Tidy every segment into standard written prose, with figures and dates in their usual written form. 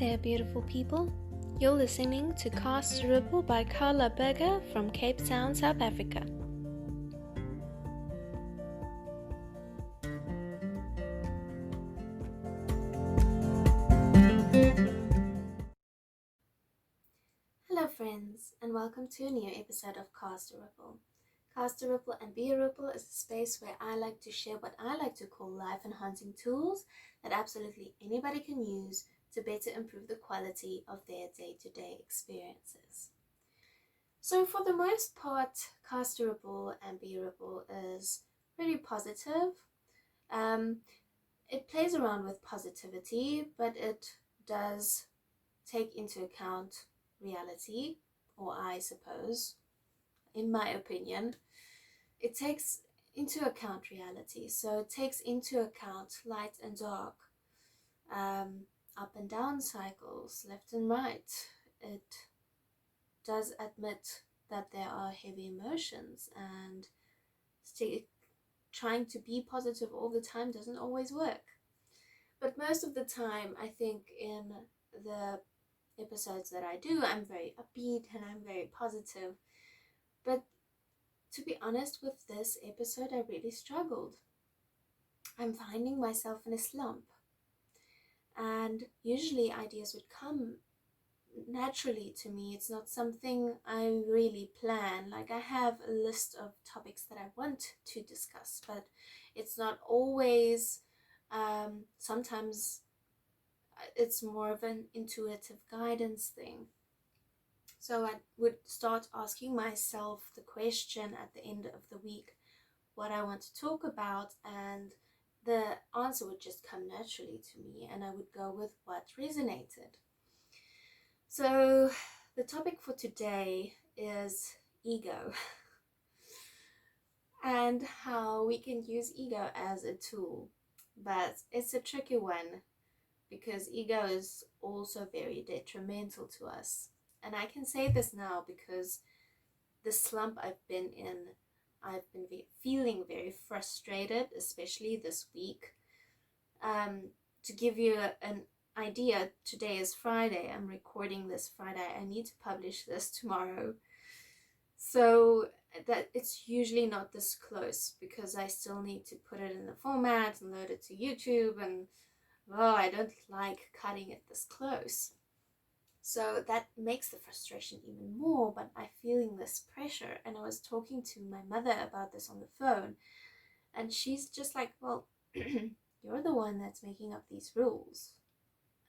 there, beautiful people. You're listening to Castorable by Carla Berger from Cape Town, South Africa. Hello friends, and welcome to a new episode of Castorable. Castorable and bearable is a space where I like to share what I like to call life-enhancing tools that absolutely anybody can use to better improve the quality of their day-to-day experiences. So for the most part, Castorable and bearable is pretty positive. It plays around with positivity, but it does take into account reality, or I suppose, in my opinion, it takes into account reality. So it takes into account light and dark, up and down cycles, left and right. It does admit that there are heavy emotions, and trying to be positive all the time doesn't always work. But most of the time, I think in the episodes that I do, I'm very upbeat and I'm very positive. But to be honest, with this episode, I really struggled. I'm finding myself in a slump. And usually ideas would come naturally to me. It's not something I really plan. Like, I have a list of topics that I want to discuss, but it's not always. Sometimes it's more of an intuitive guidance thing. So I would start asking myself the question at the end of the week what I want to talk about, and the answer would just come naturally to me, and I would go with what resonated. So the topic for today is ego and how we can use ego as a tool. But it's a tricky one because ego is also very detrimental to us. And I can say this now because the slump I've been in, I've been feeling very frustrated, especially this week. To give you an idea, today is Friday. I'm recording this Friday. I need to publish this tomorrow. So that it's usually not this close because I still need to put it in the format and load it to YouTube, and I don't like cutting it this close. So that makes the frustration even more, but I'm feeling this pressure. And I was talking to my mother about this on the phone, and she's just like, well, you're the one that's making up these rules.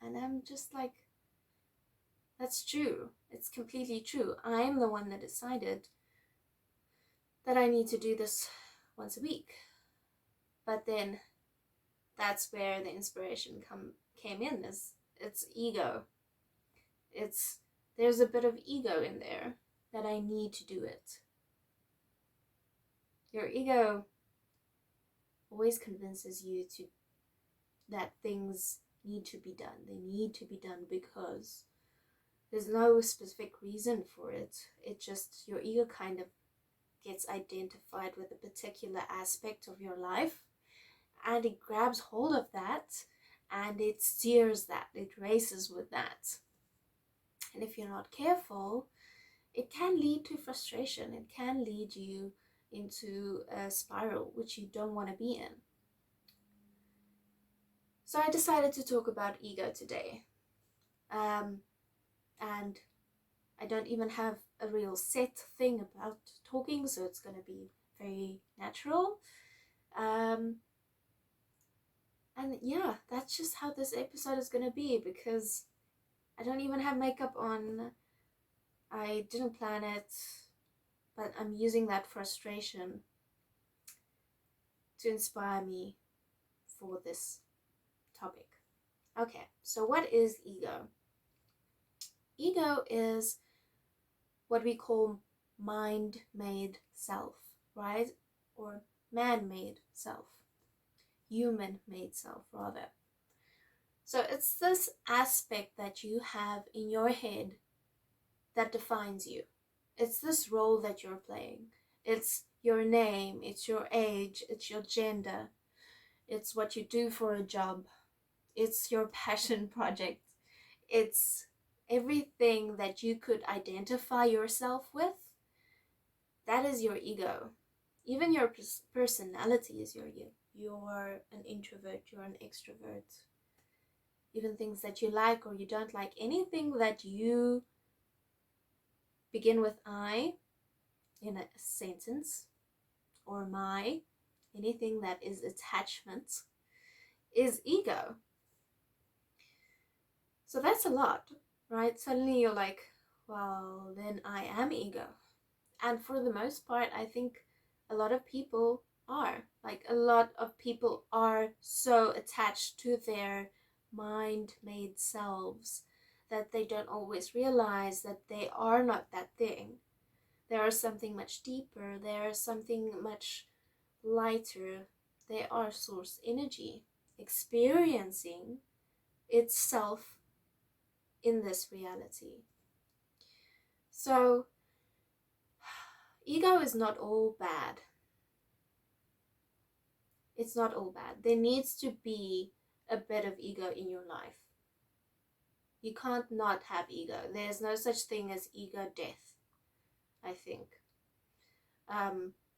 And I'm just like, that's true. It's completely true. I'm the one that decided that I need to do this once a week. But then that's where the inspiration came in. It's ego. There's a bit of ego in there that I need to do it. Your ego always convinces you that things need to be done. They need to be done because there's no specific reason for it. It just, your ego kind of gets identified with a particular aspect of your life, and it grabs hold of that and it steers that, it races with that. And if you're not careful, it can lead to frustration. It can lead you into a spiral which you don't want to be in. So I decided to talk about ego today. And I don't even have a real set thing about talking, so it's going to be very natural. And yeah, that's just how this episode is going to be, because I don't even have makeup on. I didn't plan it, but I'm using that frustration to inspire me for this topic. Okay, so what is ego? Ego is what we call mind-made self, right? Or man-made self. Human-made self, rather. So it's this aspect that you have in your head that defines you. It's this role that you're playing. It's your name, it's your age, it's your gender, it's what you do for a job, it's your passion project, It's everything that you could identify yourself with. That is your ego. Even your personality is your ego. You're an introvert, you're an extrovert. Even things that you like or you don't like, anything that you begin with I in a sentence, or my, anything that is attachment, is ego. So that's a lot, right? Suddenly you're like, well, then I am ego. And for the most part, I think a lot of people are. Like, a lot of people are so attached to their mind-made selves that they don't always realize that they are not that thing. There is something much deeper. There is something much lighter. They are source energy, experiencing itself in this reality. So, ego is not all bad. It's not all bad. There needs to be a bit of ego in your life. You can't not have ego. There's no such thing as ego death, I think.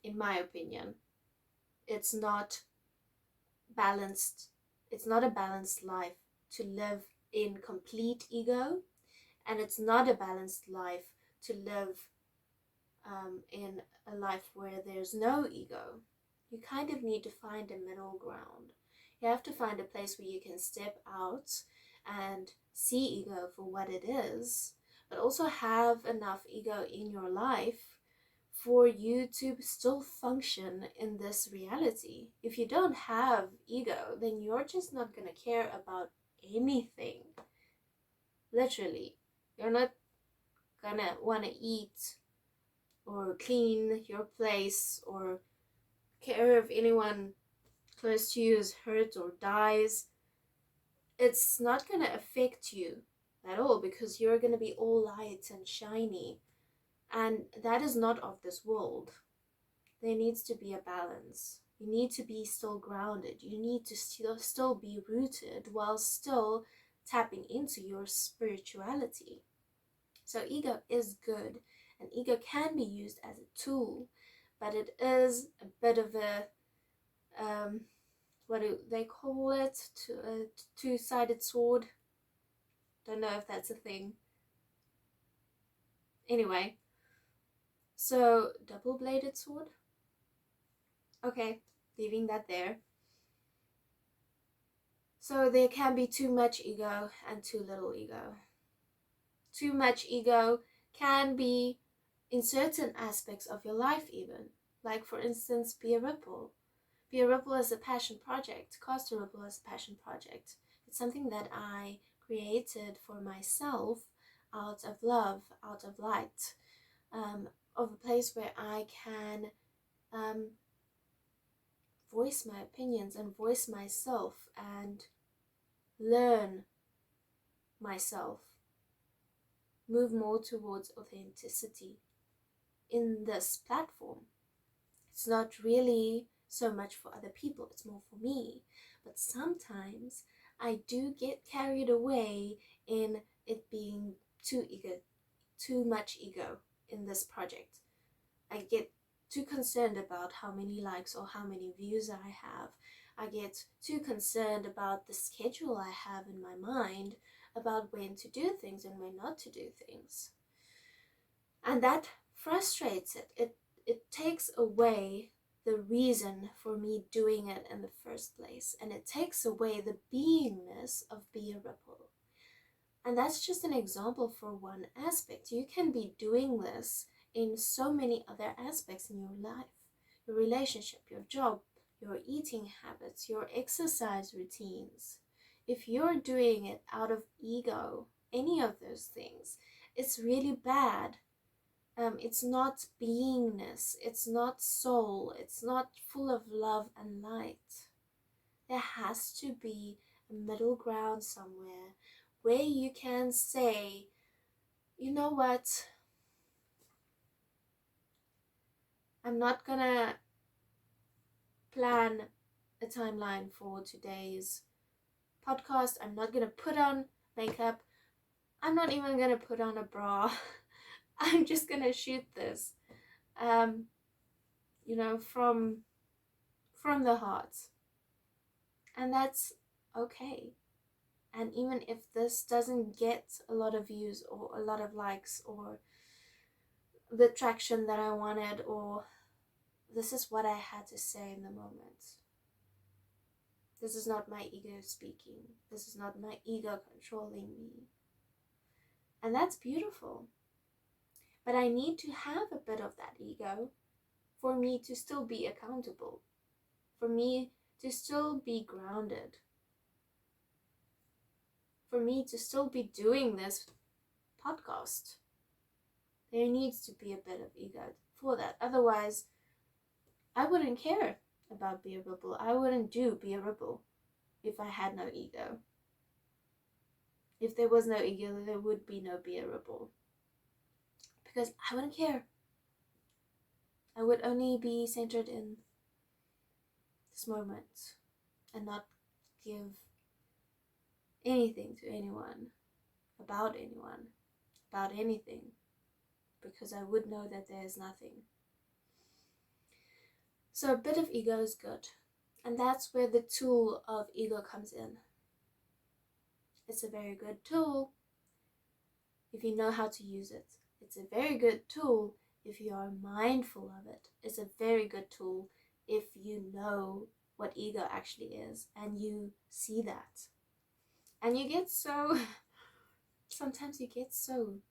In my opinion, it's not balanced. It's not a balanced life to live in complete ego, and it's not a balanced life to live in a life where there's no ego. You kind of need to find a middle ground. You have to find a place where you can step out and see ego for what it is, but also have enough ego in your life for you to still function in this reality. If you don't have ego, then you're just not going to care about anything. Literally. You're not going to want to eat or clean your place or care if anyone close to you is hurt or dies. It's not going to affect you at all because you're going to be all light and shiny. And that is not of this world. There needs to be a balance. You need to be still grounded. You need to still be rooted while still tapping into your spirituality. So ego is good, and ego can be used as a tool, but it is a bit of a what do they call it? A two-sided sword. Don't know if that's a thing. Anyway, so double-bladed sword. Okay, leaving that there. So there can be too much ego and too little ego. Too much ego can be in certain aspects of your life even. Like, for instance, bearable. Bearable is a passion project. Castorable is a passion project. It's something that I created for myself out of love, out of light, of a place where I can voice my opinions and voice myself and learn myself, move more towards authenticity in this platform. It's not really so much for other people, it's more for me. But sometimes I do get carried away in it being too much ego in this project. I get too concerned about how many likes or how many views I have. I get too concerned about the schedule I have in my mind about when to do things and when not to do things. And that frustrates it. It takes away the reason for me doing it in the first place. And it takes away the beingness of bearable. And that's just an example for one aspect. You can be doing this in so many other aspects in your life. Your relationship, your job, your eating habits, your exercise routines. If you're doing it out of ego, any of those things, it's really bad. It's not beingness, it's not soul, it's not full of love and light. There has to be a middle ground somewhere where you can say, you know what, I'm not gonna plan a timeline for today's podcast. I'm not gonna put on makeup. I'm not even gonna put on a bra. I'm just gonna shoot this, you know, from the heart, and that's okay. And even if this doesn't get a lot of views or a lot of likes or the traction that I wanted, or this is what I had to say in the moment. This is not my ego speaking. This is not my ego controlling me. And that's beautiful. But I need to have a bit of that ego for me to still be accountable, for me to still be grounded, for me to still be doing this podcast. There needs to be a bit of ego for that. Otherwise, I wouldn't care about bearable. I wouldn't do bearable if I had no ego. If there was no ego, there would be no bearable. Because I wouldn't care. I would only be centered in this moment and not give anything to anyone, about anything, because I would know that there is nothing. So a bit of ego is good, and that's where the tool of ego comes in. It's a very good tool if you know how to use it. It's a very good tool if you are mindful of it. It's a very good tool if you know what ego actually is and you see that. And you get so, sometimes you get so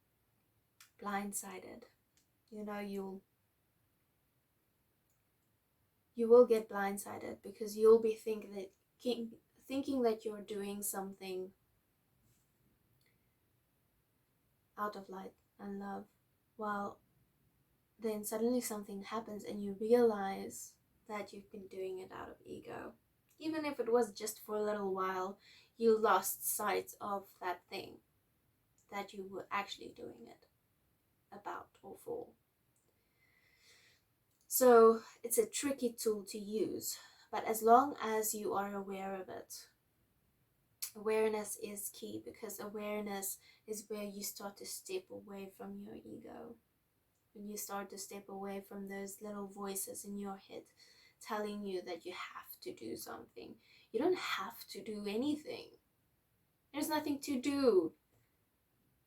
blindsided. You know, you will get blindsided because you'll be thinking that you're doing something out of light and love, while then suddenly something happens and you realize that you've been doing it out of ego. Even if it was just for a little while, you lost sight of that thing that you were actually doing it about or for. So it's a tricky tool to use, but as long as you are aware of it, awareness is key, because awareness is where you start to step away from your ego. When you start to step away from those little voices in your head telling you that you have to do something. You don't have to do anything. There's nothing to do.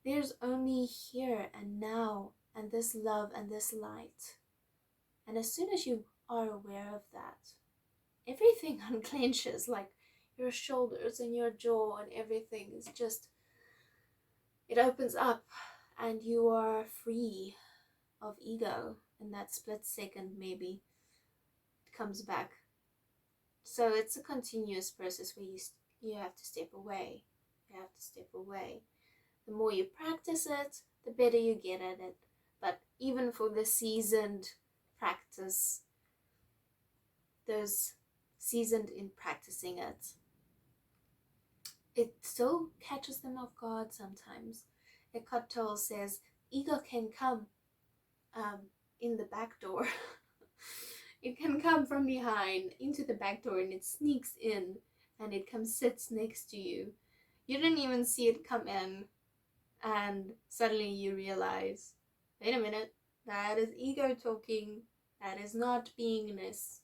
There's only here and now and this love and this light. And as soon as you are aware of that, everything unclenches, like your shoulders and your jaw and everything is just, it opens up and you are free of ego in that split second. Maybe it comes back. So it's a continuous process where you have to step away. You have to step away. The more you practice it, the better you get at it. But even for the seasoned practice, those seasoned in practicing it, it still catches them off guard sometimes. Eckhart Tolle says ego can come in the back door. It can come from behind into the back door, and it sneaks in and it comes sits next to you. You didn't even see it come in, and suddenly you realize, wait a minute, that is ego talking. That is not beingness.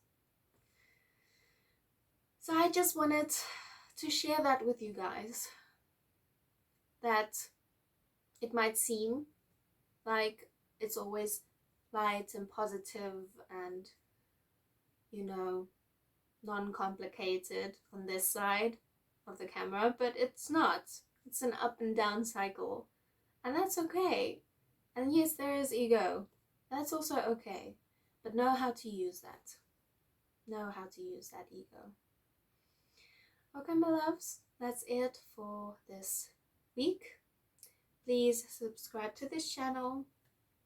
So I just wanted to share that with you guys, that it might seem like it's always light and positive and, you know, non-complicated on this side of the camera, but it's not. It's an up and down cycle, and that's okay. And yes, there is ego. That's also okay. But know how to use that. Know how to use that ego. Okay, my loves, that's it for this week. Please subscribe to this channel.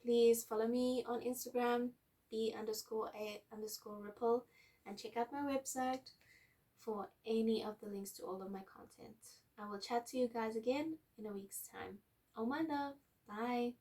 Please follow me on Instagram, b_a_ripple, and check out my website for any of the links to all of my content. I will chat to you guys again in a week's time. Oh my love. Bye.